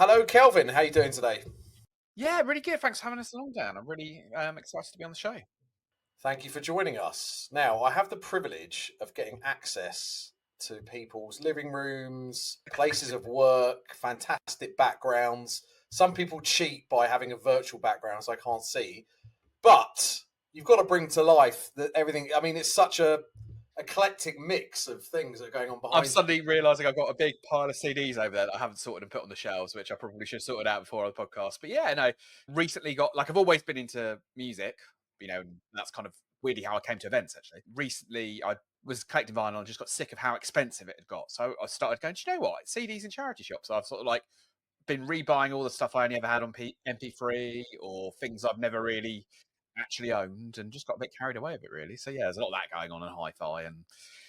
Hello, Kelvin. How you doing today? Yeah, really good. Thanks for having us along, Dan. I'm really excited to be on the show. Thank you for joining us. Now, I have the privilege of getting access to people's living rooms, places of work, fantastic backgrounds. Some people cheat by having a virtual background, so I can't see. But you've got to bring to life that everything. I mean, it's such a eclectic mix of things that are going on I'm behind you. suddenly realising I've got a big pile of CDs over there that I haven't sorted and put on the shelves, which I probably should have sorted out before on the podcast. But yeah, no, recently got I've always been into music, and that's kind of weirdly how I came to events actually. Recently, I was collecting vinyl and just got sick of how expensive it had got. So I started going, do you know what? CDs in charity shops. So I've sort of like been rebuying all the stuff I only ever had on MP3 or things I've never really actually owned, and just got a bit carried away with it really. So yeah, there's a lot of that going on in hi-fi, and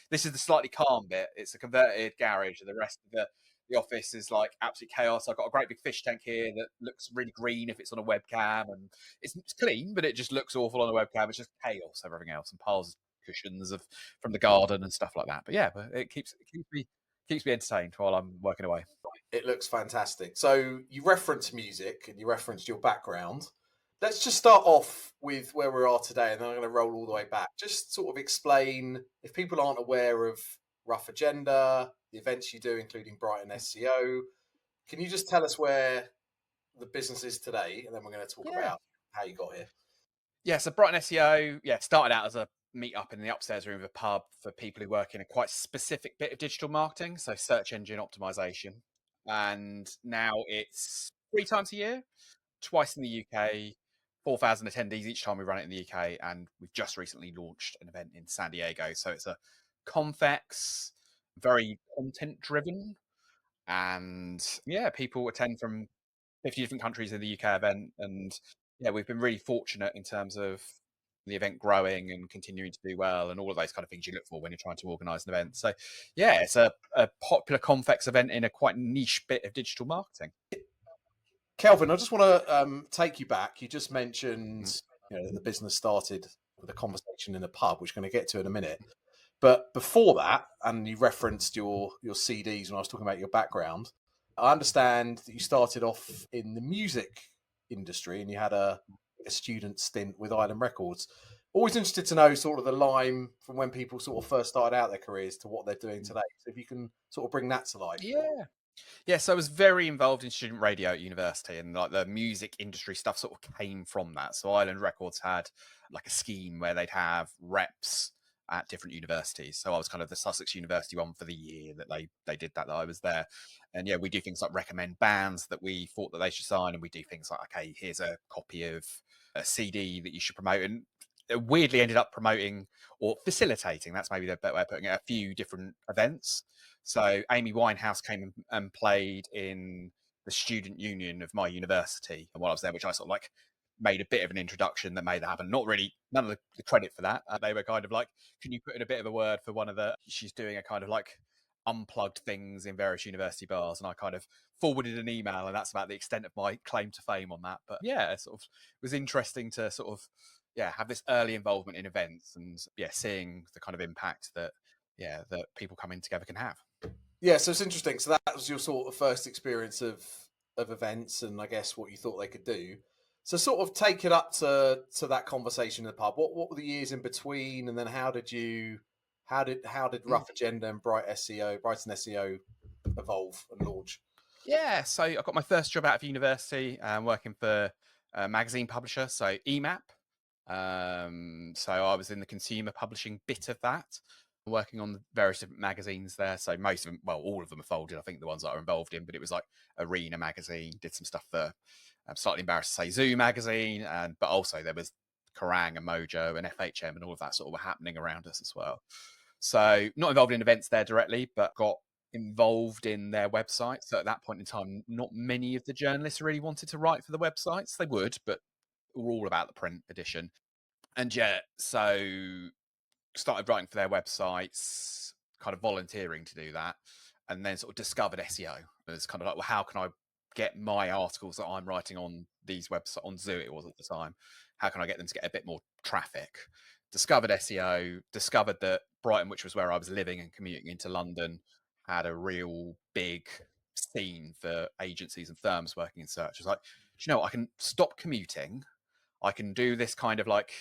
this is the slightly calm bit. It's a converted garage, and the rest of the office is like absolute chaos. I've got a great big fish tank here that looks really green if it's on a webcam, and it's clean, but it just looks awful on a webcam. It's just chaos, everything else, and piles of cushions from the garden and stuff like that. But yeah, it keeps me entertained while I'm working away. It looks fantastic. So you referenced music and you referenced your background. Let's just start off with where we are today, and then I'm going to roll all the way back. Just sort of explain, if people aren't aware of Rough Agenda, the events you do, including Brighton SEO, can you just tell us where the business is today? And then we're going to talk Yeah. about how you got here. Yeah, so Brighton SEO, started out as a meetup in the upstairs room of a pub for people who work in a quite specific bit of digital marketing, so search engine optimization. And now it's 3 times a year, twice in the UK, 4,000 attendees each time we run it in the UK. And we've just recently launched an event in San Diego. So it's a convex, very content driven. And yeah, people attend from 50 different countries in the UK event. And yeah, we've been really fortunate in terms of the event growing and continuing to do well and all of those kind of things you look for when you're trying to organize an event. So yeah, it's a popular convex event in a quite niche bit of digital marketing. Kelvin, I just want to take you back. You just Mm. mentioned the business started with a conversation in a pub, which we're going to get to in a minute. But before that, and you referenced your CDs when I was talking about your background, I understand that you started off in the music industry and you had a student stint with Island Records. Always interested to know sort of the line from when people sort of first started out their careers to what they're doing today. So if you can sort of bring that to life. Yeah. Yeah, so I was very involved in student radio at university, and like the music industry stuff sort of came from that. So Island Records had like a scheme where they'd have reps at different universities. So I was kind of the Sussex University one for the year that they did that I was there. And yeah, we do things like recommend bands that we thought that they should sign, and we do things like, okay, here's a copy of a CD that you should promote. And it weirdly ended up promoting or facilitating, that's maybe the better way of putting it, a few different events. So Amy Winehouse came and played in the student union of my university while I was there, which I sort of like made a bit of an introduction that made that happen. Not really, none of the credit for that. They were kind of like, can you put in a bit of a word for one of she's doing a kind of like unplugged things in various university bars. And I kind of forwarded an email, and that's about the extent of my claim to fame on that. But yeah, it sort of was interesting to sort of, have this early involvement in events and seeing the kind of impact that people coming together can have. Yeah, so it's interesting. So that was your sort of first experience of events, and I guess what you thought they could do. So sort of take it up to that conversation in the pub. What were the years in between, and then how did Mm. Rough Agenda and Brighton SEO evolve and launch? Yeah, so I got my first job out of university, working for a magazine publisher, so EMAP. So I was in the consumer publishing bit of that, working on the various different magazines there. So most of them, well, all of them are folded. I think the ones that are involved in, but it was like Arena magazine, did some stuff for. I'm slightly embarrassed to say Zoo magazine, but also there was Kerrang and Mojo and FHM and all of that sort of were happening around us as well. So not involved in events there directly, but got involved in their website. So at that point in time, not many of the journalists really wanted to write for the websites. They would, but were all about the print edition. And yeah, so started writing for their websites, kind of volunteering to do that, and then sort of discovered SEO. It's kind of like, well, how can I get my articles that I'm writing on these websites, on Zoo it was at the time, how can I get them to get a bit more traffic? Discovered SEO, discovered that Brighton, which was where I was living and commuting into London, had a real big scene for agencies and firms working in search. It's like, do you know what? I can stop commuting. I can do this kind of like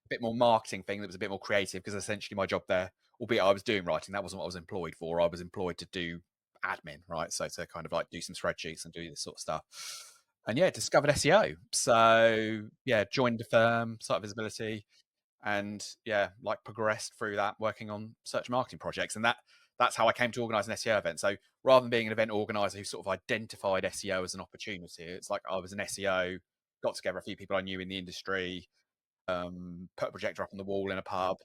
a bit more marketing thing that was a bit more creative, because essentially my job there, albeit I was doing writing, that wasn't what I was employed for. I was employed to do admin, right? So to kind of like do some spreadsheets and do this sort of stuff. And yeah, discovered SEO. So yeah, joined a firm, site visibility, and yeah, like progressed through that, working on search marketing projects. And that's how I came to organize an SEO event. So rather than being an event organizer who sort of identified SEO as an opportunity, it's like I was an SEO, got together a few people I knew in the industry, put a projector up on the wall in a pub,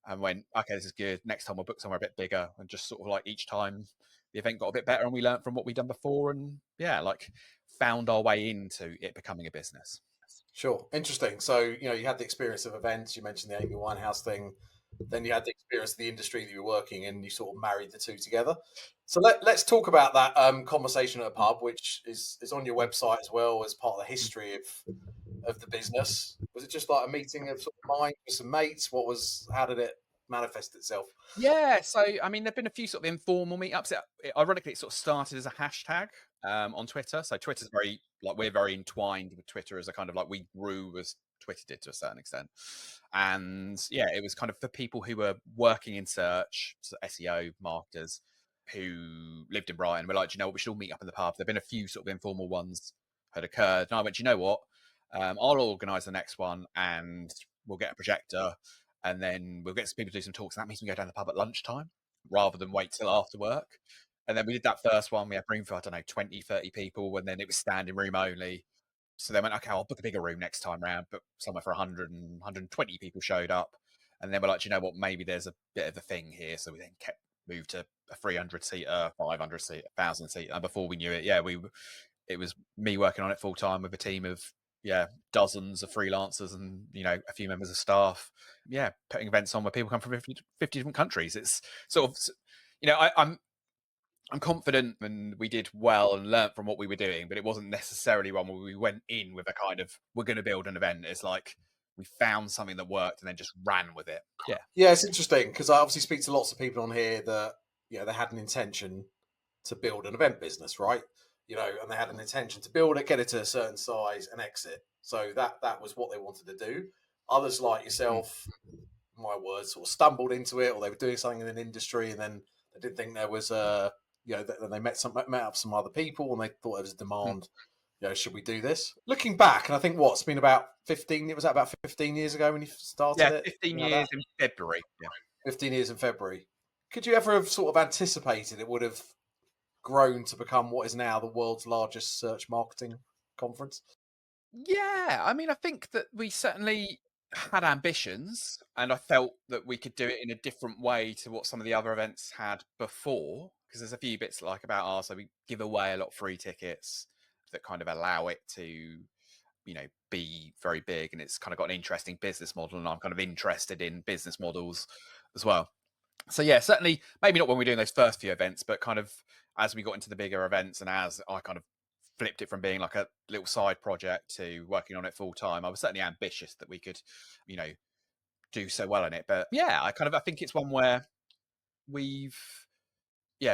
and went, okay, this is good. Next time we'll book somewhere a bit bigger. And just sort of like each time the event got a bit better and we learned from what we'd done before, and yeah, like found our way into it becoming a business. Sure. Interesting. So, you had the experience of events. You mentioned the Amy Winehouse thing. Then you had the experience of the industry that you were working in. You sort of married the two together. So let's talk about that conversation at a pub, which is on your website as well as part of the history of the business. Was it just like a meeting of sort of minds with some mates? How did it manifest itself? Yeah, so I mean, there've been a few sort of informal meetups. Ironically, it sort of started as a hashtag on Twitter. So Twitter's very like, we're very entwined with Twitter as a kind of like, we grew as Twitter did to a certain extent. And yeah, it was kind of for people who were working in search, so SEO marketers who lived in Brighton. We're like, do you know what, we should all meet up in the pub. There've been a few sort of informal ones had occurred, and I went, do you know what, I'll organise the next one, and we'll get a projector, and then we'll get some people to do some talks. And that means we go down the pub at lunchtime rather than wait till after work. And then we did that first one. We had room for, I don't know, 20, 30 people. And then it was standing room only. So they went, okay, I'll book a bigger room next time round. But somewhere for 100 and 120 people showed up. And then we're like, you know what, maybe there's a bit of a thing here. So we then moved to a 300 seater, 500 seater, 1,000 seater. And before we knew it, yeah, it was me working on it full time with a team of, yeah, dozens of freelancers and, a few members of staff. Yeah, putting events on where people come from 50 different countries. It's sort of, I'm confident, and we did well and learnt from what we were doing, but it wasn't necessarily one where we went in with a kind of, we're going to build an event. It's like we found something that worked and then just ran with it. Yeah. Yeah, it's interesting because I obviously speak to lots of people on here that, they had an intention to build an event business, right? And they had an intention to build it, get it to a certain size and exit. So that was what they wanted to do. Others like yourself, my words, sort of stumbled into it, or they were doing something in an industry and then they didn't think there was then they met up some other people and they thought there was a demand. Should we do this? Looking back, and I think it's been about 15. It was about 15 years ago when you started it. 15 years in February. Yeah, 15 years in February. Could you ever have sort of anticipated it would have grown to become what is now the world's largest search marketing conference? Yeah, I mean, I think that we certainly had ambitions, and I felt that we could do it in a different way to what some of the other events had before. Because there's a few bits like about ours, so we give away a lot of free tickets that kind of allow it to, be very big, and it's kind of got an interesting business model, and I'm kind of interested in business models as well. So yeah, certainly maybe not when we're doing those first few events, but kind of as we got into the bigger events and as I kind of flipped it from being like a little side project to working on it full time, I was certainly ambitious that we could, you know, do so well in it. But yeah, I think it's one where we've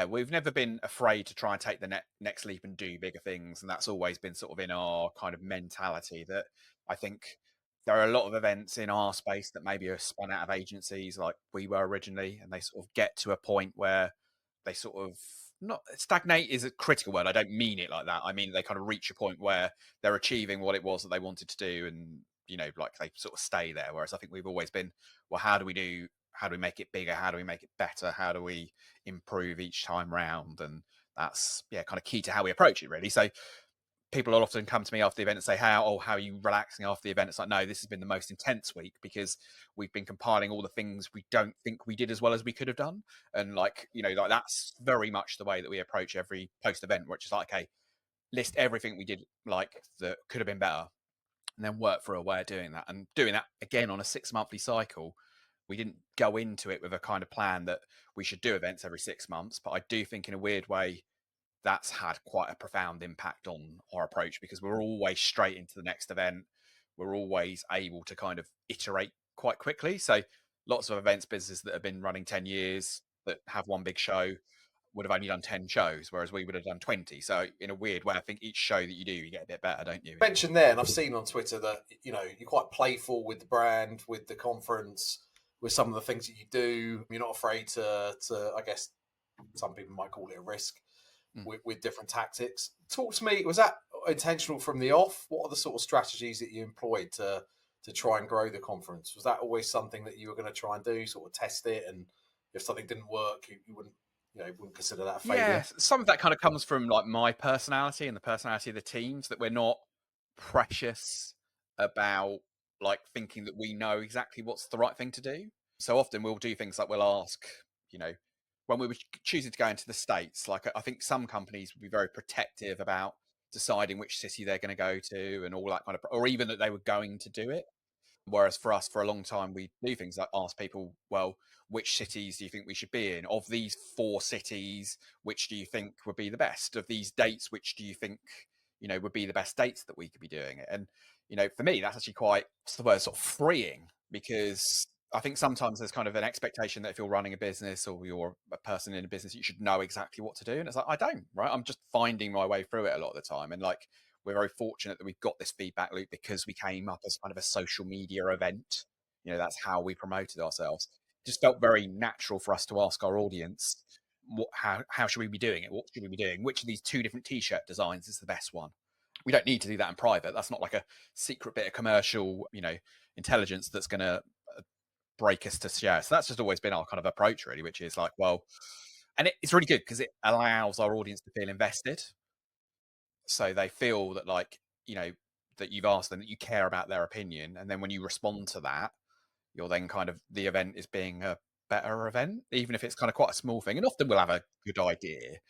we've never been afraid to try and take the next leap and do bigger things, and that's always been sort of in our kind of mentality. That I think there are a lot of events in our space that maybe are spun out of agencies like we were originally, and they sort of get to a point where they sort of, not stagnate is a critical word, I don't mean it like that, I mean they kind of reach a point where they're achieving what it was that they wanted to do, and like they sort of stay there. Whereas I think we've always been, well, how do we make it bigger, how do we make it better, how do we improve each time round? And that's kind of key to how we approach it, really. So people will often come to me after the event and say, how are you relaxing after the event? It's like, no, this has been the most intense week because we've been compiling all the things we don't think we did as well as we could have done. And like that's very much the way that we approach every post event, which is like, okay, list everything we did like that could have been better, and then work for a way of doing that. And doing that again on a 6-monthly cycle, we didn't go into it with a kind of plan that we should do events every 6 months. But I do think in a weird way, that's had quite a profound impact on our approach, because we're always straight into the next event. We're always able to kind of iterate quite quickly. So lots of events businesses that have been running 10 years that have one big show would have only done 10 shows, whereas we would have done 20. So in a weird way, I think each show that you do, you get a bit better, don't you? Mentioned there, and I've seen on Twitter that you're quite playful with the brand, with the conference, with some of the things that you do. You're not afraid to I guess some people might call it a risk with different tactics. Talk to me. Was that intentional from the off? What are the sort of strategies that you employed to try and grow the conference? Was that always something that you were going to try and do, sort of test it, and if something didn't work, you wouldn't consider that a failure? Yeah, some of that kind of comes from like my personality and the personality of the teams, that we're not precious about like thinking that we know exactly what's the right thing to do. So often we'll do things like we'll ask, you know, when we were choosing to go into the States, like I think some companies would be very protective about deciding which city they're going to go to and all that kind of, or even that they were going to do it. Whereas for us, for a long time, we do things like ask people, well, which cities do you think we should be in? Of these 4 cities, which do you think would be the best? Of these dates, which do you think, would be the best dates that we could be doing it? And, for me, that's actually quite, what's the word, sort of freeing, because I think sometimes there's kind of an expectation that if you're running a business or you're a person in a business, you should know exactly what to do. And it's like, I don't, right? I'm just finding my way through it a lot of the time. And like, we're very fortunate that we've got this feedback loop because we came up as kind of a social media event. That's how we promoted ourselves. It just felt very natural for us to ask our audience, how should we be doing it? What should we be doing? Which of these 2 different t-shirt designs is the best one? We don't need to do that in private. That's not like a secret bit of commercial, intelligence that's going to break us to share. So that's just always been our kind of approach, really, which is like, well, and it's really good because it allows our audience to feel invested. So they feel that that you've asked them, that you care about their opinion. And then when you respond to that, you're then kind of, the event is being a better event, even if it's kind of quite a small thing. And often we'll have a good idea.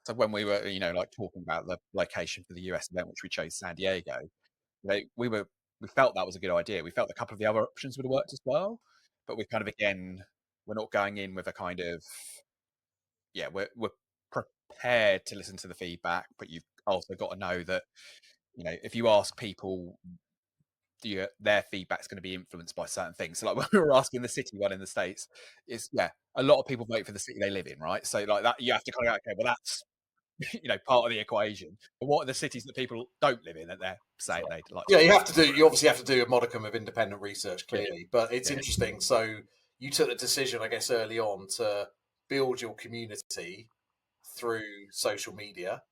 So when we were, like talking about the location for the US event, which we chose San Diego, we felt that was a good idea. We felt a couple of the other options would have worked as well, but we kind of, again, we're not going in with a kind of, we're prepared to listen to the feedback, but you've also got to know that, if you ask people, their feedback's going to be influenced by certain things. So like when we were asking the city one in the States, is a lot of people vote for the city they live in, right? So like that, you have to kind of go, okay, well, that's part of the equation. But what are the cities that people don't live in that they're saying they'd like? Yeah, you obviously have to do a modicum of independent research, clearly, but it's interesting. So you took the decision, I guess, early on to build your community through social media,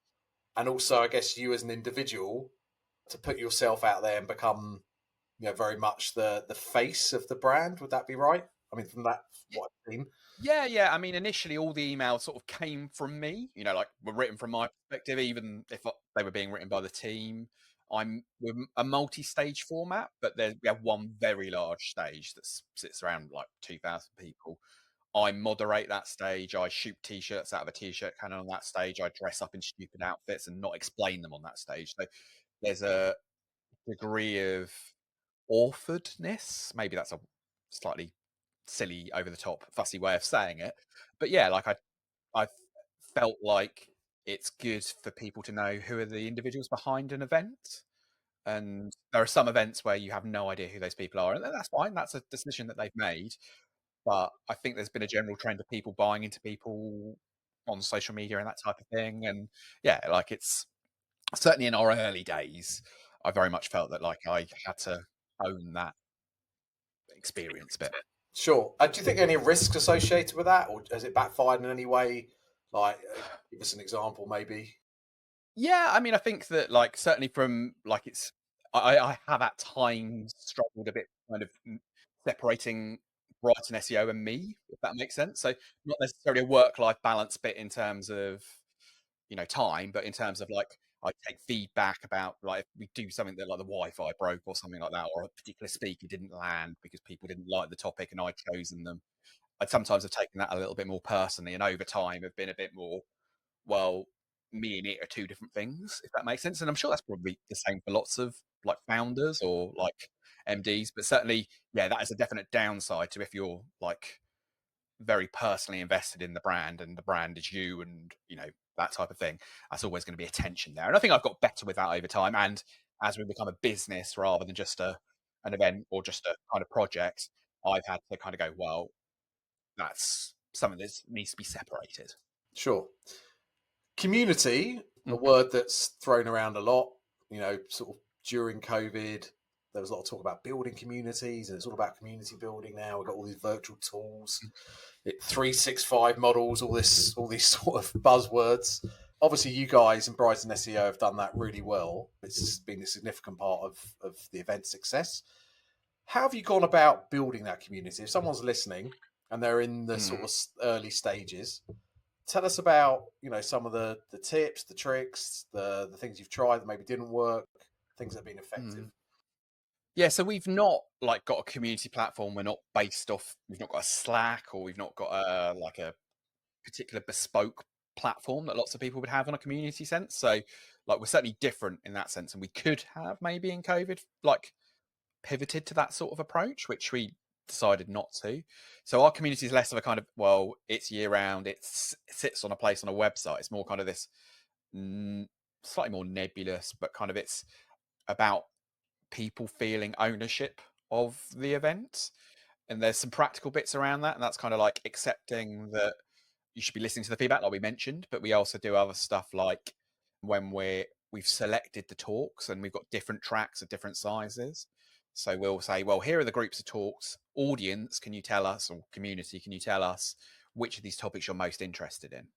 and also, I guess, you as an individual to put yourself out there and become, very much the face of the brand. Would that be right? I mean, from that, what I've seen. Yeah. I mean, initially, all the emails sort of came from me. Like were written from my perspective, even if they were being written by the team. I'm with a multi-stage format, but we have one very large stage that sits around like 2,000 people. I moderate that stage. I shoot t-shirts out of a t-shirt cannon on that stage. I dress up in stupid outfits and not explain them on that stage. So there's a degree of awkwardness. Maybe that's a slightly silly, over the top, fussy way of saying it. But yeah, like I felt like it's good for people to know who are the individuals behind an event. And there are some events where you have no idea who those people are, and that's fine. That's a decision that they've made. But I think there's been a general trend of people buying into people on social media and that type of thing. And yeah, like it's certainly in our early days, I very much felt that like I had to own that experience bit. Sure. Do you think any risks associated with that, or has it backfired in any way? Like, give us an example, maybe. Yeah, I mean, I think that like certainly from like I have at times struggled a bit kind of separating Brighton SEO and me, if that makes sense. So not necessarily a work-life balance bit in terms of time, but in terms of like I take feedback about like if we do something that like the Wi-Fi broke or something like that, or a particular speaker didn't land because people didn't like the topic and I'd chosen them. I'd sometimes have taken that a little bit more personally, and over time have been a bit more, well, me and it are 2 different things, if that makes sense. And I'm sure that's probably the same for lots of like founders or like MDs, but certainly, yeah, that is a definite downside to if you're like very personally invested in the brand and the brand is you, and that type of thing. That's always going to be a tension there. And I think I've got better with that over time. And as we become a business rather than just an event or just a kind of project, I've had to kind of go, well, that's something that needs to be separated. Sure. Community, a Mm. word that's thrown around a lot, sort of during COVID. There was a lot of talk about building communities, and it's all about community building now. We've got all these virtual tools, 365 models, all these sort of buzzwords. Obviously, you guys in Brighton SEO have done that really well. It's been a significant part of the event success. How have you gone about building that community? If someone's listening and they're in the sort Mm. of early stages, tell us about some of the tips, the tricks, the things you've tried that maybe didn't work, things that have been effective. Mm. Yeah, so we've not like got a community platform. We're not based off. We've not got a Slack, or we've not got a particular bespoke platform that lots of people would have on a community sense. So, like, we're certainly different in that sense, and we could have maybe in COVID like pivoted to that sort of approach, which we decided not to. So our community is less of a kind of, well, it's year round. It sits on a place on a website. It's more kind of this slightly more nebulous, but kind of it's about people feeling ownership of the event. And there's some practical bits around that. And that's kind of like accepting that you should be listening to the feedback, like we mentioned, but we also do other stuff like when we've selected the talks and we've got different tracks of different sizes. So we'll say, well, here are the groups of talks. Audience, can you tell us, or community, can you tell us which of these topics you're most interested in?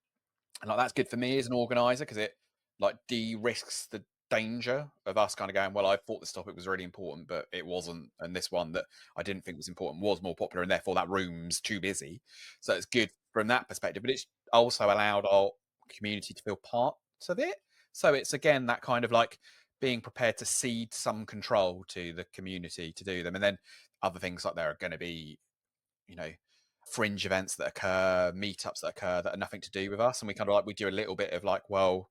And like that's good for me as an organizer because it like de-risks the danger of us kind of going, well, I thought this topic was really important, but it wasn't, and this one that I didn't think was important was more popular, and therefore that room's too busy. So it's good from that perspective, but it's also allowed our community to feel part of it. So it's again that kind of like being prepared to cede some control to the community to do them, and then other things like there are going to be, you know, fringe events that occur, meetups that occur that are nothing to do with us, and we kind of like we do a little bit of like, well,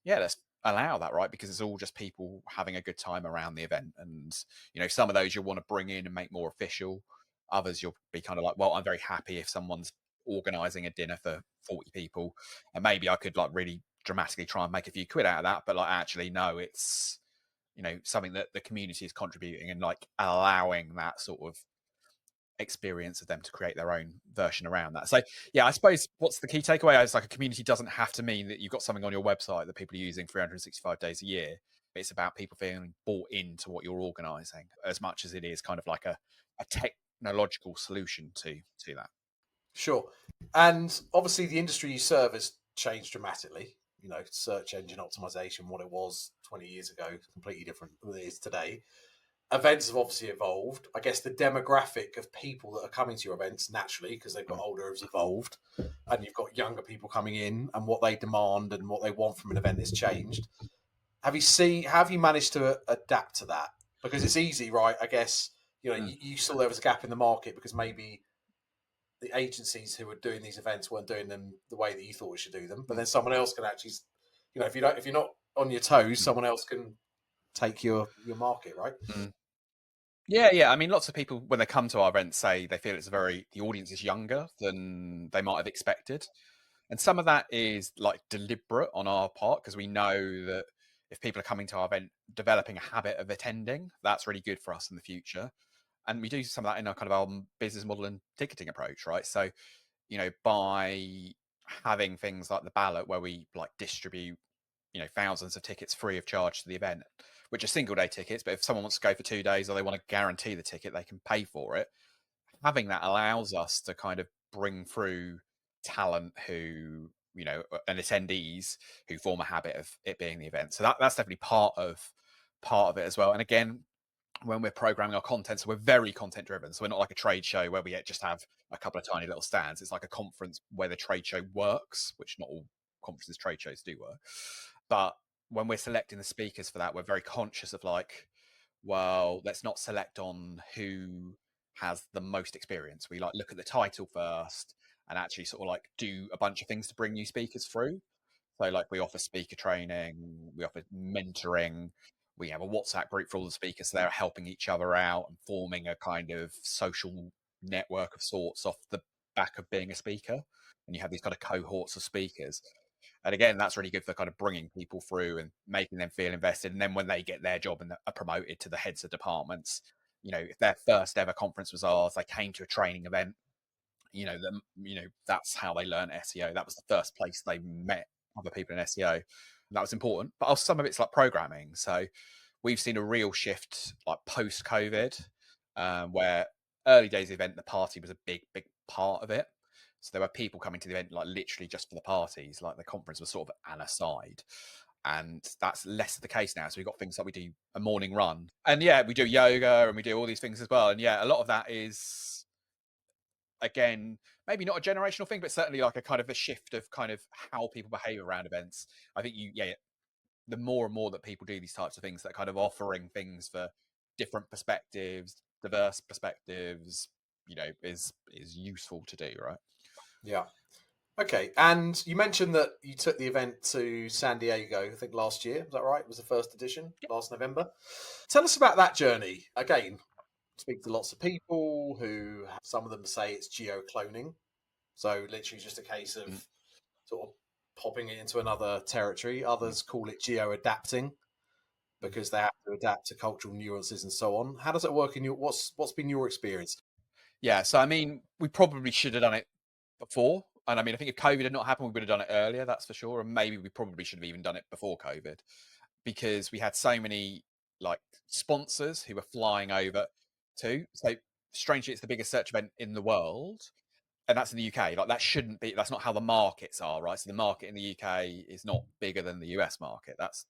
yeah, let's allow that, right? Because it's all just people having a good time around the event. And, some of those you'll want to bring in and make more official. Others you'll be kind of like, well, I'm very happy if someone's organizing a dinner for 40 people. And maybe I could like really dramatically try and make a few quid out of that. But like, actually, no, it's, something that the community is contributing and like allowing that sort of experience of them to create their own version around that. So yeah, I suppose what's the key takeaway is like a community doesn't have to mean that you've got something on your website that people are using 365 days a year. It's about people feeling bought into what you're organizing as much as it is kind of like a technological solution to that. Sure. And obviously the industry you serve has changed dramatically. Search engine optimization, what it was 20 years ago, completely different than it is today. Events have obviously evolved. I guess the demographic of people that are coming to your events naturally, because they've got older, has evolved, and you've got younger people coming in, and what they demand and what they want from an event has changed. Have you managed to adapt to that? Because it's easy, right? I guess you saw there was a gap in the market because maybe the agencies who were doing these events weren't doing them the way that you thought we should do them. But then someone else can actually, if you're not on your toes, someone else can take your market, right? Yeah. I mean, lots of people when they come to our events say they feel the audience is younger than they might have expected. And some of that is like deliberate on our part because we know that if people are coming to our event, developing a habit of attending, that's really good for us in the future. And we do some of that in our kind of our business model and ticketing approach, right? So, by having things like the ballot where we like distribute, thousands of tickets free of charge to the event, which are single day tickets, but if someone wants to go for 2 days or they want to guarantee the ticket, they can pay for it. Having that allows us to kind of bring through talent who and attendees who form a habit of it being the event. So that's definitely part of it as well. And again, when we're programming our content, so we're very content driven, so we're not like a trade show where we just have a couple of tiny little stands. It's like a conference where the trade show works, which not all conferences trade shows do work. But when we're selecting the speakers for that, we're very conscious of like, well, let's not select on who has the most experience. We like look at the title first and actually sort of like do a bunch of things to bring new speakers through. So like we offer speaker training, we offer mentoring, we have a WhatsApp group for all the speakers. So they're helping each other out and forming a kind of social network of sorts off the back of being a speaker. And you have these kind of cohorts of speakers. And again, that's really good for kind of bringing people through and making them feel invested. And then when they get their job and are promoted to the heads of departments, if their first ever conference was ours, they came to a training event, that's how they learn SEO. That was the first place they met other people in SEO. That was important. But also some of it's like programming. So we've seen a real shift like post COVID, where early days of the event, the party was a big part of it. So there were people coming to the event like literally just for the parties, like the conference was sort of an aside. And that's less the case now. So we've got things like we do a morning run, and we do yoga and we do all these things as well. And a lot of that is, again, maybe not a generational thing, but certainly like a kind of a shift of kind of how people behave around events. I think the more and more that people do these types of things, that kind of offering things for different perspectives, diverse perspectives, is useful to do, right? Yeah. Okay. And you mentioned that you took the event to San Diego, I think last year. Is that right? It was the first edition last November. Tell us about that journey. Again, speak to lots of people who, some of them say it's geo-cloning. So literally just a case of sort of popping it into another territory. Others call it geo-adapting because they have to adapt to cultural nuances and so on. How does it work in what's been your experience? Yeah. So, I mean, we probably should have done it before. And I mean, I think if COVID had not happened, we would have done it earlier, that's for sure. And maybe we probably should have even done it before COVID, because we had so many like sponsors who were flying over too. So strangely, it's the biggest search event in the world. And that's in the UK. Like, that shouldn't be, that's not how the markets are, right? So the market in the UK is not bigger than the US market. That's,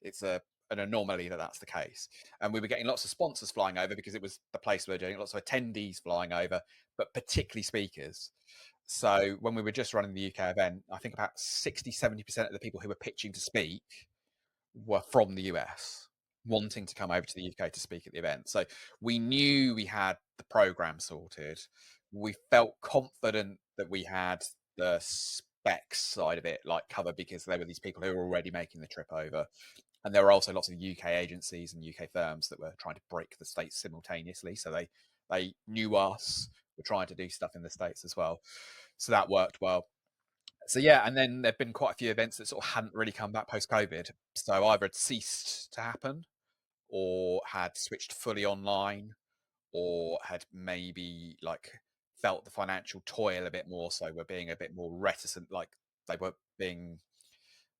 it's an anomaly that's the case. And we were getting lots of sponsors flying over because it was the place we were doing, lots of attendees flying over, but particularly speakers. So when we were just running the UK event, I think about 60-70% of the people who were pitching to speak were from the US, wanting to come over to the UK to speak at the event. So we knew we had the program sorted. We felt confident that we had the specs side of it like covered, because there were these people who were already making the trip over. And there were also lots of UK agencies and UK firms that were trying to break the States simultaneously. So they knew us, were trying to do stuff in the States as well. So that worked well. So and then there've been quite a few events that sort of hadn't really come back post-COVID. So either had ceased to happen, or had switched fully online, or had maybe like felt the financial toil a bit more, so we're being a bit more reticent, like they were being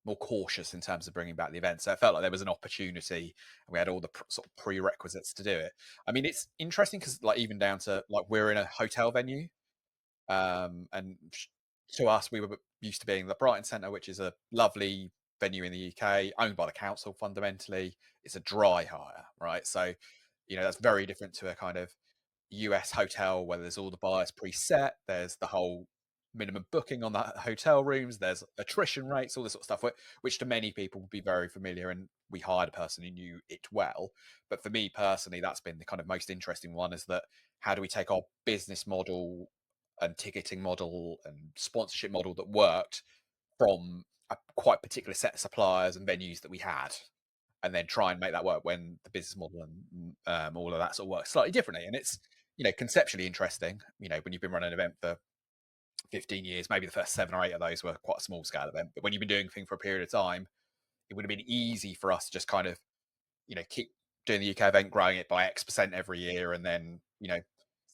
more cautious in terms of bringing back the event. So it felt like there was an opportunity, and we had all the sort of prerequisites to do it. I mean, it's interesting because like even down to like we're in a hotel venue, and to us, we were used to being the Brighton Centre, which is a lovely venue in the UK, owned by the council fundamentally. It's a dry hire, right? So, that's very different to a kind of US hotel where there's all the buyers preset, there's the whole minimum booking on the hotel rooms, there's attrition rates, all this sort of stuff, which to many people would be very familiar, and we hired a person who knew it well. But for me personally, that's been the kind of most interesting one, is that how do we take our business model and ticketing model and sponsorship model that worked from a quite particular set of suppliers and venues that we had, and then try and make that work when the business model and all of that sort of works slightly differently. And it's, conceptually interesting, when you've been running an event for 15 years, maybe the first 7 or 8 of those were quite a small scale event, but when you've been doing things for a period of time, it would have been easy for us to just kind of, keep doing the UK event, growing it by X% every year, and then,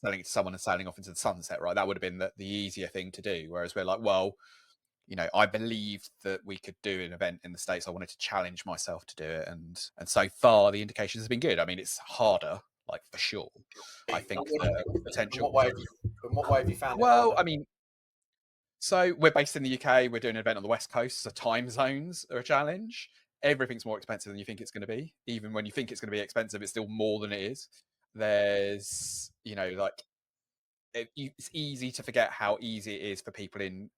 selling it to someone and sailing off into the sunset, right? That would have been the easier thing to do. Whereas we're like, well, I believed that we could do an event in the States. I wanted to challenge myself to do it. And so far the indications have been good. I mean, it's harder, like for sure. I think the potential. In what way have you found it Well, harder? I mean, so we're based in the UK. We're doing an event on the West Coast. So time zones are a challenge. Everything's more expensive than you think it's going to be. Even when you think it's going to be expensive, it's still more than it is. There's, like, it's easy to forget how easy it is for people in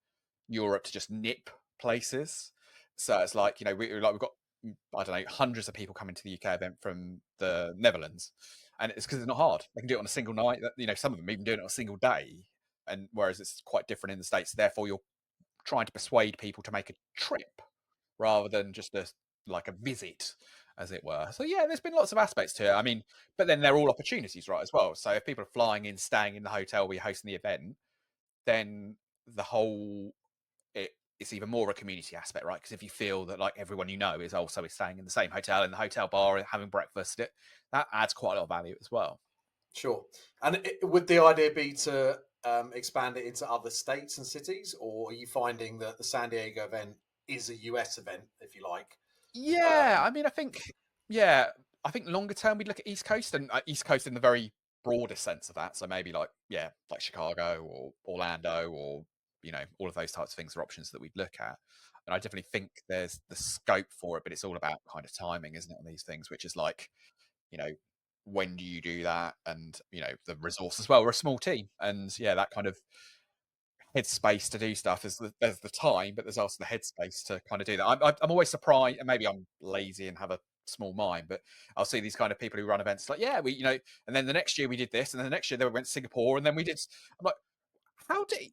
Europe to just nip places. So it's like, we've got, I don't know, hundreds of people coming to the UK event from the Netherlands, and it's because it's not hard. They can do it on a single night. Some of them even doing it on a single day, and whereas it's quite different in the States. Therefore, you're trying to persuade people to make a trip rather than just like a visit, as it were. So there's been lots of aspects to it. I mean, but then they're all opportunities, right, as well. So if people are flying in, staying in the hotel where you're hosting the event, then the whole it's even more of a community aspect, right? Because if you feel that like everyone is also staying in the same hotel, in the hotel bar, and having breakfast, that adds quite a lot of value as well. Sure. And would the idea be to expand it into other states and cities, or are you finding that the San Diego event is a US event, if you like? Yeah, I mean, yeah, I think longer term we'd look at East Coast, and East Coast in the very broadest sense of that. So maybe like, yeah, like Chicago or Orlando, or all of those types of things are options that we'd look at. And I definitely think there's the scope for it, but it's all about kind of timing, isn't it, on these things, which is like, you know, when do you do that? And, the resource as well. We're a small team. And yeah, that kind of headspace to do stuff. There's the time, but there's also the headspace to kind of do that. I'm always surprised, and maybe I'm lazy and have a small mind, but I'll see these kind of people who run events like, yeah, and then the next year we did this, and then the next year they went to Singapore, and then we did. I'm like,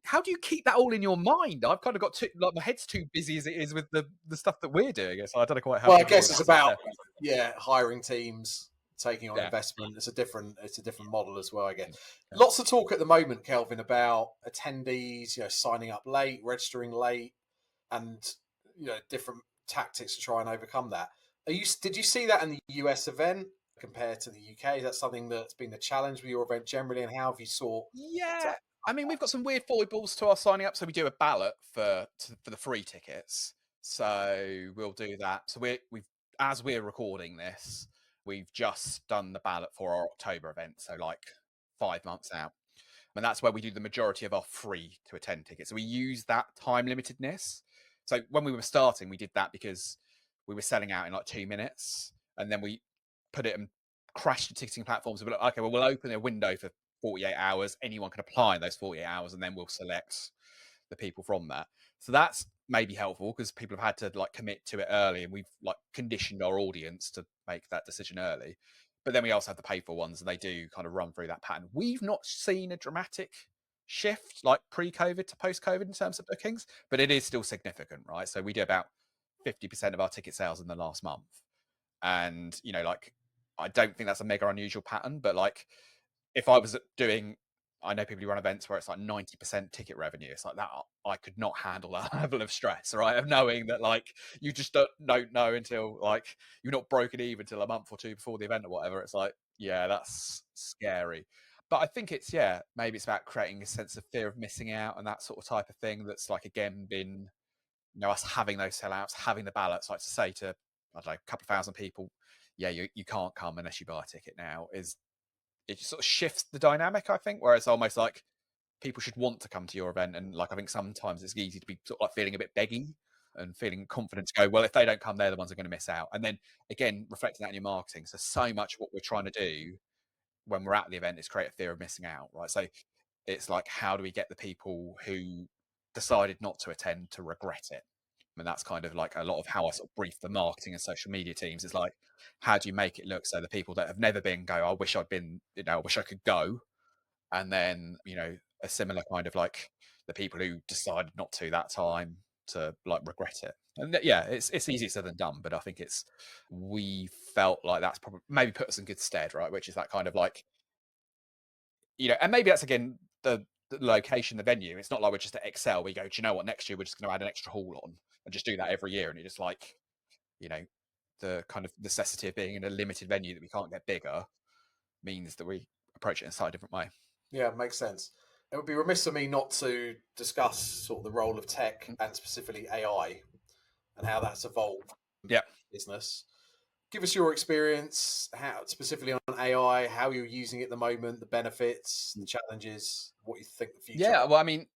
how do you keep that all in your mind? I've kind of got too, like, my head's too busy as it is with the stuff that we're doing. So I don't know quite how. Well, I people do guess it's that. So, about hiring teams, taking on yeah, investment. It's a different model as well, I guess. yeah. Lots of talk at the moment, Kelvin, about attendees, signing up late, registering late, and different tactics to try and overcome that. Did you see that in the US event compared to the UK? Is that something that's been a challenge with your event generally, and how have you sought to? Yeah, I mean, we've got some weird foibles to our signing up. So we do a ballot for the free tickets. So we'll do that. So we've as we're recording this, we've just done the ballot for our October event. So like 5 months out, and that's where we do the majority of our free to attend tickets. So we use that time limitedness. So when we were starting, we did that because we were selling out in like 2 minutes, and then we put it and crashed the ticketing platforms. We're like, okay, well, we'll open a window for 48 hours. Anyone can apply in those 48 hours, and then we'll select the people from that. So that's maybe helpful because people have had to like commit to it early, and we've like conditioned our audience to make that decision early. But then we also have the pay for ones, and they do kind of run through that pattern. We've not seen a dramatic shift like pre-COVID to post-COVID in terms of bookings, but it is still significant, right? So we do about 50% of our ticket sales in the last month. And, like, I don't think that's a mega unusual pattern, but like, if I was doing, I know people who run events where it's like 90% ticket revenue. It's like that. I could not handle that level of stress, right? Of knowing that like you just don't know until like you're not broken even till a month or two before the event or whatever. It's like, yeah, that's scary. But I think maybe it's about creating a sense of fear of missing out and that sort of type of thing. That's like, again, been, us having those sellouts, having the ballots, like to say to, I don't know, a couple of thousand people, yeah, you can't come unless you buy a ticket now, it just sort of shifts the dynamic, I think, where it's almost like people should want to come to your event. And like, I think sometimes it's easy to be sort of like feeling a bit beggy and feeling confident to go, well, if they don't come, they're the ones who are going to miss out. And then again, reflecting that in your marketing. So much of what we're trying to do when we're at the event is create a fear of missing out, right? So it's like, how do we get the people who decided not to attend to regret it? And that's kind of like a lot of how I sort of brief the marketing and social media teams. Is like, how do you make it look so the people that have never been go, I wish I'd been, I wish I could go. And then, a similar kind of like the people who decided not to that time to like regret it. And yeah, it's easier said than done, but I think we felt like that's probably maybe put us in good stead, right? Which is that kind of like, and maybe that's again the location, the venue. It's not like we're just at Excel. We go, do you know what? Next year we're just going to add an extra hall on and just do that every year. And it just like, the kind of necessity of being in a limited venue that we can't get bigger means that we approach it in a slightly different way. Yeah, makes sense. It would be remiss of me not to discuss sort of the role of tech and specifically AI and how that's evolved in Yeah. business. Give us your experience, how specifically on AI, how you're using it at the moment, the benefits, the challenges, what you think the future. Yeah. Well, I mean,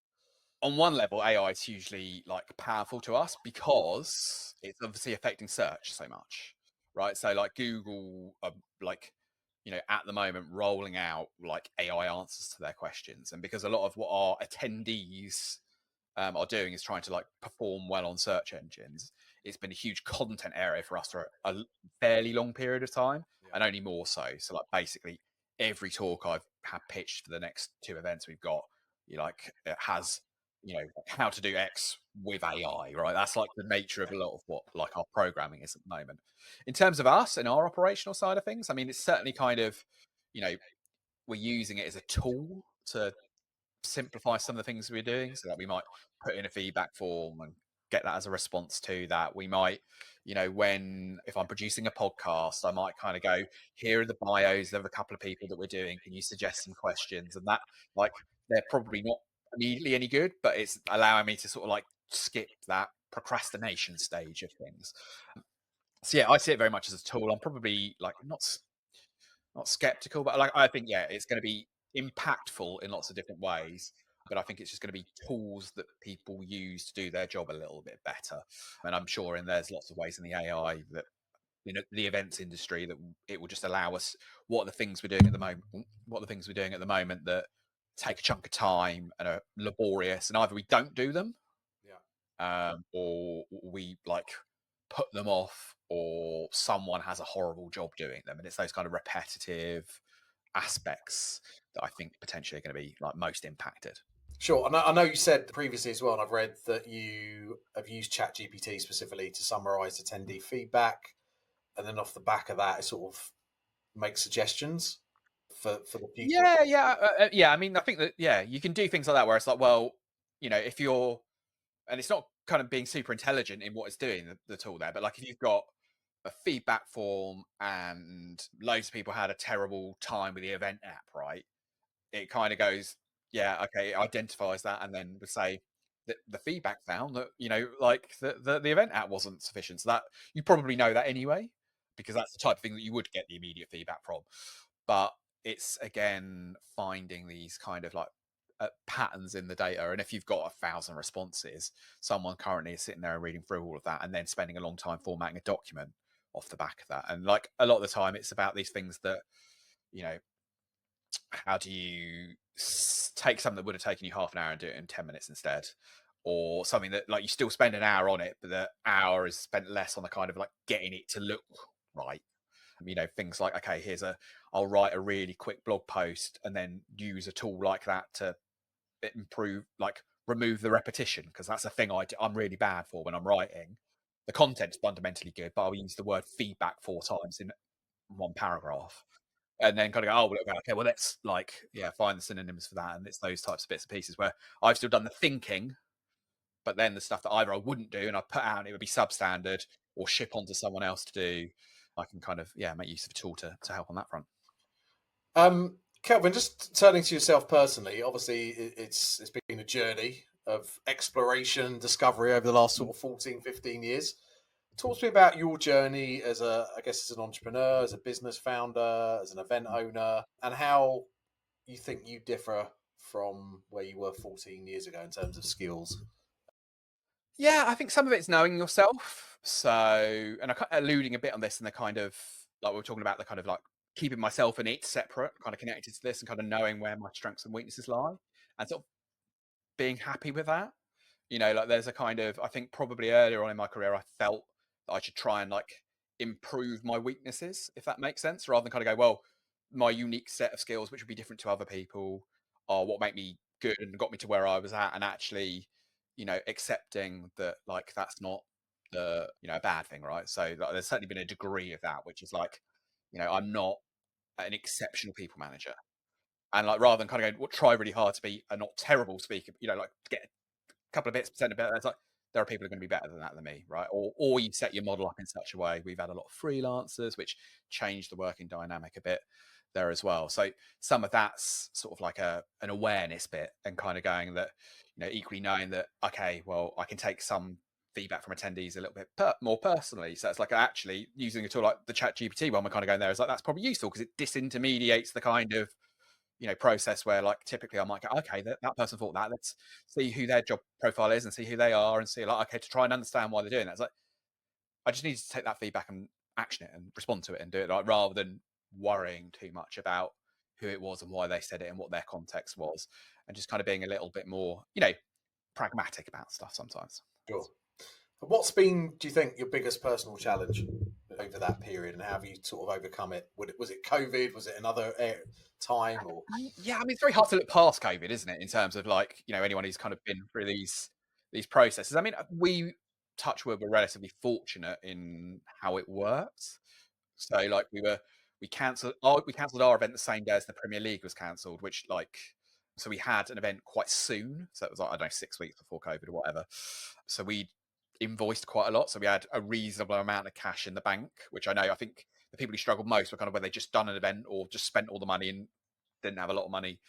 on one level, AI is hugely like powerful to us because it's obviously affecting search so much, right? So like Google, like, at the moment rolling out like AI answers to their questions, and because a lot of what our attendees are doing is trying to like perform well on search engines, it's been a huge content area for us for a fairly long period of time, and only more so. So like basically every talk I've had pitched for the next two events we've got, like it has, how to do X with AI, right? That's like the nature of a lot of what like our programming is at the moment. In terms of us and our operational side of things, I mean, it's certainly kind of, we're using it as a tool to simplify some of the things we're doing, so that we might put in a feedback form and get that as a response to that. We might, if I'm producing a podcast, I might kind of go, here are the bios of a couple of people that we're doing, can you suggest some questions? And that, like, they're probably not immediately any good, but it's allowing me to sort of like skip that procrastination stage of things. So yeah, I see it very much as a tool. I'm probably like not skeptical, but like I think yeah, it's going to be impactful in lots of different ways. But I think it's just going to be tools that people use to do their job a little bit better. And I'm sure and there's lots of ways in the AI that the events industry that it will just allow us what are the things we're doing at the moment that take a chunk of time and are laborious, and either we don't do them, or we like put them off, or someone has a horrible job doing them, and it's those kind of repetitive aspects that I think potentially are going to be like most impacted. Sure. I know you said previously as well, and I've read that you have used ChatGPT specifically to summarize attendee feedback. And then off the back of that, it sort of makes suggestions for the future. Yeah. I mean, I think that, yeah, you can do things like that where it's like, well, if you're, and it's not kind of being super intelligent in what it's doing, the tool there, but like if you've got a feedback form and loads of people had a terrible time with the event app, right? It kind of goes, yeah, okay, it identifies that, and then would say that the feedback found that like the event app wasn't sufficient. So that you probably know that anyway, because that's the type of thing that you would get the immediate feedback from. But it's again finding these kind of like patterns in the data, and if you've got 1,000 responses, someone currently is sitting there and reading through all of that, and then spending a long time formatting a document off the back of that. And like a lot of the time, it's about these things that how do you take something that would have taken you half an hour and do it in 10 minutes instead, or something that like you still spend an hour on it, but the hour is spent less on the kind of like getting it to look right. Things like, okay, I'll write a really quick blog post and then use a tool like that to improve, like remove the repetition, because that's a thing I'm really bad for when I'm writing. The content's fundamentally good, but I'll use the word feedback 4 times in one paragraph, and then kind of go, oh, well, okay, well, let's like, yeah, find the synonyms for that. And it's those types of bits and pieces where I've still done the thinking, but then the stuff that either I wouldn't do and I put out and it would be substandard or ship onto someone else to do, I can kind of, yeah, make use of a tool to help on that front. Kelvin, just turning to yourself personally, obviously it's been a journey of exploration, discovery over the last sort of 14, 15 years. Talk to me about your journey as as an entrepreneur, as a business founder, as an event owner, and how you think you differ from where you were 14 years ago in terms of skills. Yeah, I think some of it's knowing yourself. So, and I'm alluding a bit on this in the kind of like we were talking about, the kind of like keeping myself and it separate, kind of connected to this, and kind of knowing where my strengths and weaknesses lie, and sort of being happy with that. Like there's a kind of, I think probably earlier on in my career, I felt that I should try and like improve my weaknesses, if that makes sense, rather than kind of go, well, my unique set of skills, which would be different to other people, are what make me good and got me to where I was at. And actually, accepting that like that's not a bad thing, right? So like, there's certainly been a degree of that, which is like, I'm not an exceptional people manager. And like rather than kind of go, well, try really hard to be a not terrible speaker, like get couple of bits percent better. It's like there are people who are going to be better than that than me, right? Or you set your model up in such a way. We've had a lot of freelancers, which changed the working dynamic a bit there as well. So some of that's sort of like an awareness bit, and kind of going that, equally knowing that, okay, well, I can take some feedback from attendees a little bit more personally. So it's like actually using a tool like the ChatGPT one, we're kind of going there is like, that's probably useful because it disintermediates the kind of process where like typically I might go, okay, that person thought that, let's see who their job profile is and see who they are and see like, okay, to try and understand why they're doing that. It's like, I just need to take that feedback and action it and respond to it and do it, like, rather than worrying too much about who it was and why they said it and what their context was, and just kind of being a little bit more, pragmatic about stuff sometimes. Sure. What's been, do you think, your biggest personal challenge over that period, and how have you sort of overcome it? Was it COVID? Was it another time? Or Yeah, I mean, it's very hard to look past COVID, isn't it? In terms of like, anyone who's kind of been through these processes. I mean, we touch wood, were relatively fortunate in how it worked. So like we cancelled our event the same day as the Premier League was cancelled, which like, so we had an event quite soon. So it was like, I don't know, 6 weeks before COVID or whatever. So we invoiced quite a lot. So we had a reasonable amount of cash in the bank, which I think the people who struggled most were kind of when they just done an event or just spent all the money and didn't have a lot of money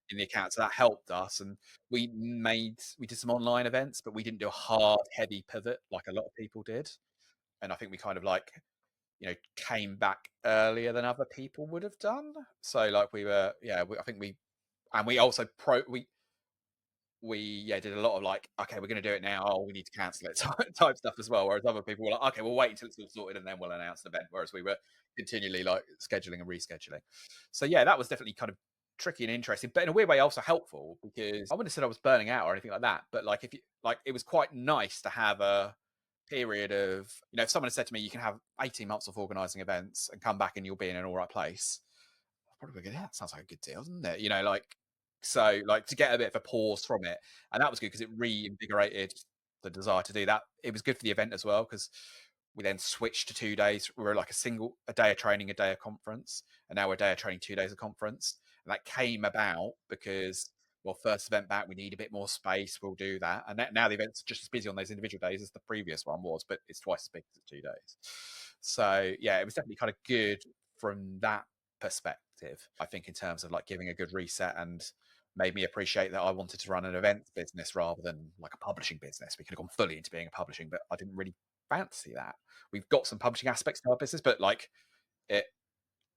in the account. So that helped us. And we did some online events, but we didn't do a hard, heavy pivot like a lot of people did. And I think we kind of like, came back earlier than other people would have done. So like we were, I think we also did a lot of like, okay, we're going to do it now. Oh, we need to cancel it type stuff as well. Whereas other people were like, okay, we'll wait until it's all sorted and then we'll announce an event. Whereas we were continually like scheduling and rescheduling. So yeah, that was definitely kind of tricky and interesting, but in a weird way also helpful, because I wouldn't have said I was burning out or anything like that. But like, if you like, it was quite nice to have a period of, if someone had said to me, you can have 18 months of organizing events and come back and you'll be in an all right place, probably go, yeah, that sounds like a good deal, doesn't it? Like, so like to get a bit of a pause from it, and that was good because it reinvigorated the desire to do that. It was good for the event as well, because we then switched to 2 days. We were like a day of training, a day of conference, and now we're a day of training, 2 days of conference. And that came about because, well, first event back, we need a bit more space. We'll do that. And now the event's just as busy on those individual days as the previous one was, but it's twice as big as 2 days. So yeah, it was definitely kind of good from that perspective. I think in terms of like giving a good reset, and made me appreciate that I wanted to run an events business rather than like a publishing business. We could have gone fully into being a publishing, but I didn't really fancy that. We've got some publishing aspects to our business, but like it,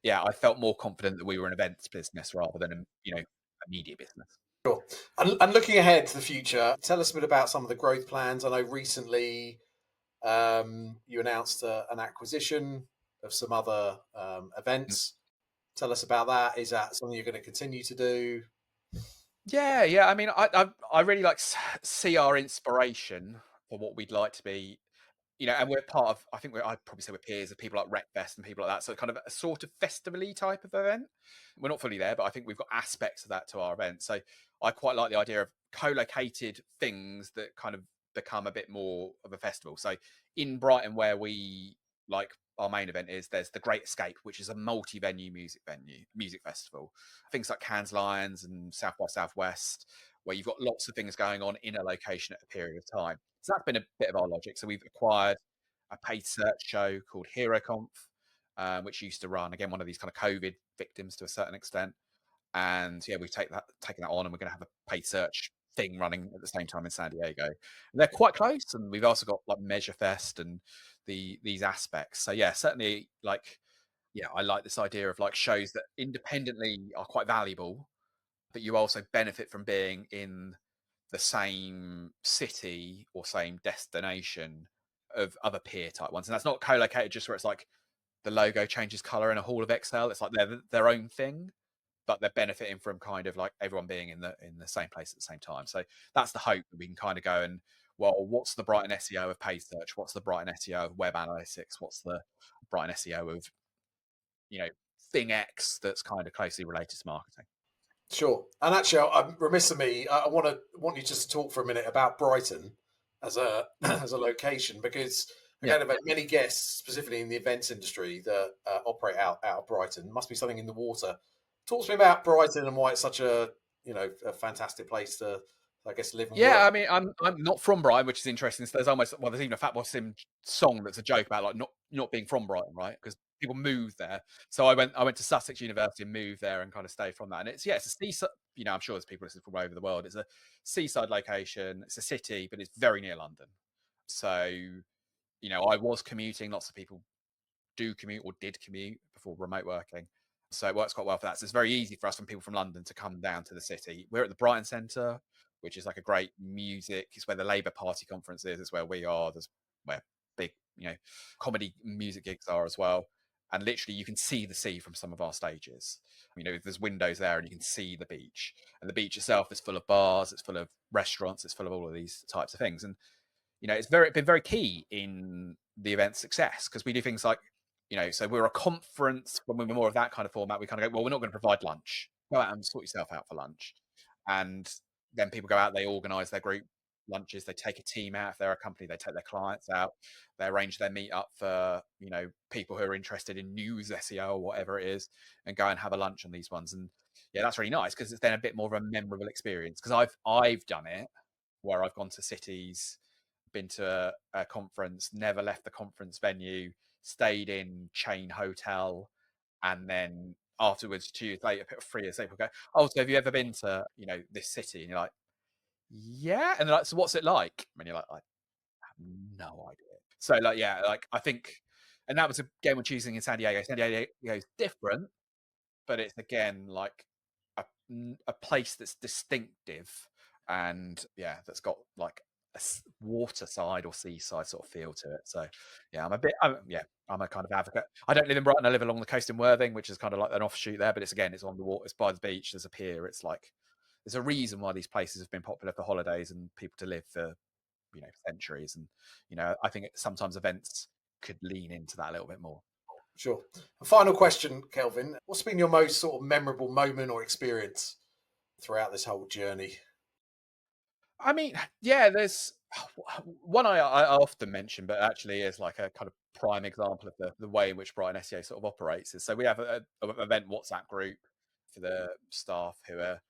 I felt more confident that we were an events business rather than a media business. Sure. And looking ahead to the future, tell us a bit about some of the growth plans. I know recently you announced an acquisition of some other events. Tell us about that. Is that something you're going to continue to do? Yeah. I mean, I really like see our inspiration for what we'd like to be, and we're part of. I think I'd probably say we're peers of people like Wreckfest and people like that. So kind of a sort of festival-y type of event. We're not fully there, but I think we've got aspects of that to our event. So I quite like the idea of co-located things that kind of become a bit more of a festival. So in Brighton, where we like our main event is, there's the Great Escape, which is a multi-venue music festival. Things like Cannes Lions and South by Southwest, where you've got lots of things going on in a location at a period of time. So that's been a bit of our logic. So we've acquired a paid search show called HeroConf, which used to run, again, one of these kind of COVID victims to a certain extent. And yeah, we've taken that on, and we're going to have a paid search thing running at the same time in San Diego. And they're quite close. And we've also got like Measure Fest and these aspects. So yeah, certainly I like this idea of like shows that independently are quite valuable, but you also benefit from being in the same city or same destination of other peer type ones. And that's not co-located just where it's like the logo changes color in a hall of Excel. It's like they're their own thing, but they're benefiting from kind of like everyone being in the same place at the same time. So that's the hope, that we can kind of go and, well, what's the Brighton SEO of paid search? What's the Brighton SEO of web analytics? What's the Brighton SEO of, thing X that's kind of closely related to marketing? Sure. And actually, I'm remiss of me. I want you just to talk for a minute about Brighton as a as a location, because Yeah. again, I've had many guests, specifically in the events industry, that operate out of Brighton. Must be something in the water. Talk to me about Brighton and why it's such a a fantastic place to, I guess, live and work. Yeah, I mean, I'm not from Brighton, which is interesting. So there's even a Fatboy Slim song that's a joke about like not being from Brighton, right? Because people move there. So I went to Sussex University and moved there and kind of stayed from that. And it's a seaside. I'm sure there's people listening from all over the world. It's a seaside location. It's a city, but it's very near London. So I was commuting. Lots of people do commute or did commute before remote working. So it works quite well for that. So it's very easy for us, from people from London, to come down to the city. We're at the Brighton Centre, which is like a great music. It's where the Labour Party conference is. It's where we are. There's where big, comedy music gigs are as well. And literally, you can see the sea from some of our stages. There's windows there, and you can see the beach. And the beach itself is full of bars. It's full of restaurants. It's full of all of these types of things. And it's been very key in the event's success, because we do things like, so we're a conference. When we're more of that kind of format, we kind of go, well, we're not going to provide lunch. Go out and sort yourself out for lunch. And then people go out, they organise their group lunches. They take a team out. If they're a company, they take their clients out. They arrange their meetup for, people who are interested in news, SEO, or whatever it is, and go and have a lunch on these ones. And yeah, that's really nice, because it's then a bit more of a memorable experience. Because I've done it where I've gone to cities, been to a conference, never left the conference venue, stayed in chain hotel, and then afterwards, 2 years later, 3 years later, people go, "Oh, so have you ever been to, you know, this city?" And you're like, "Yeah." And they're like, "So what's it like?" And you're like, "I have no idea." So like, yeah, like I think, and that was again when choosing in San Diego. San Diego is different, but it's again like a place that's distinctive, and yeah, that's got like a water side or seaside sort of feel to it. So yeah, I'm a kind of advocate. I don't live in Brighton. I live along the coast in Worthing, which is kind of like an offshoot there, but it's on the water. It's by the beach. There's a pier. It's like there's a reason why these places have been popular for holidays and people to live for, you know, centuries. And you know, I think sometimes events could lean into that a little bit more. Sure. A final question, Kelvin. What's been your most sort of memorable moment or experience throughout this whole journey? I mean, yeah, there's one I often mention, but actually is like a kind of prime example of the way in which Brighton SEO sort of operates. Is so we have a event WhatsApp group for the staff who are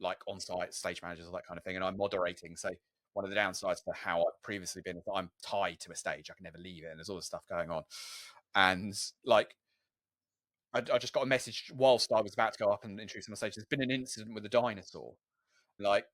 like on site stage managers, all that kind of thing, and I'm moderating. So one of the downsides to how I've previously been is that I'm tied to a stage; I can never leave it, and there's all this stuff going on. And like, I just got a message whilst I was about to go up and introduce my stage. There's been an incident with a dinosaur. Like,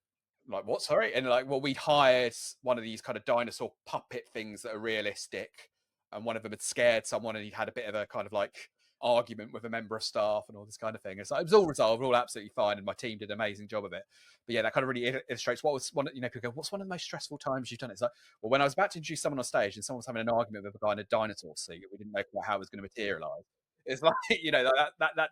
what? Sorry. And like, well, we hired one of these kind of dinosaur puppet things that are realistic, and one of them had scared someone, and he had a bit of a kind of like argument with a member of staff and all this kind of thing. And so it was all resolved, all absolutely fine, and my team did an amazing job of it. But yeah, that kind of really illustrates what was one. You know, people go, "What's one of the most stressful times you've done it?" It's like, well, when I was about to introduce someone on stage, and someone was having an argument with a guy in a dinosaur suit, we didn't know how it was going to materialize. It's like, you know,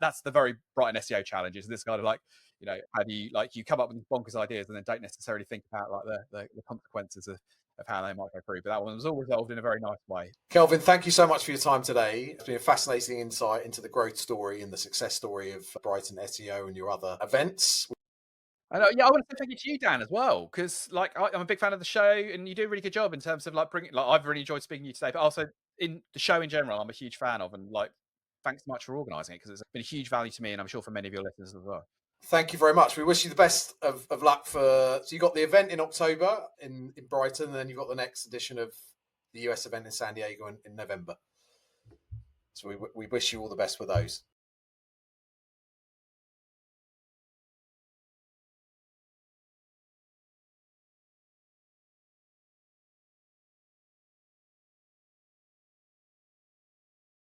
that's the very Brighton SEO challenge. Is this kind of like, you know, how do you like you come up with these bonkers ideas and then don't necessarily think about like the consequences of how they might go through. But that one was all resolved in a very nice way. Kelvin, thank you so much for your time today. It's been a fascinating insight into the growth story and the success story of Brighton SEO and your other events. And yeah, I want to say thank you to you, Dan, as well, because like I'm a big fan of the show, and you do a really good job in terms of like bringing. Like I've really enjoyed speaking to you today, but also in the show in general, I'm a huge fan of, and like thanks so much for organising it because it's been a huge value to me, and I'm sure for many of your listeners as well. Thank you very much. We wish you the best of luck for. So you got the event in October in Brighton, and then you've got the next edition of the US event in San Diego in November. So we wish you all the best with those.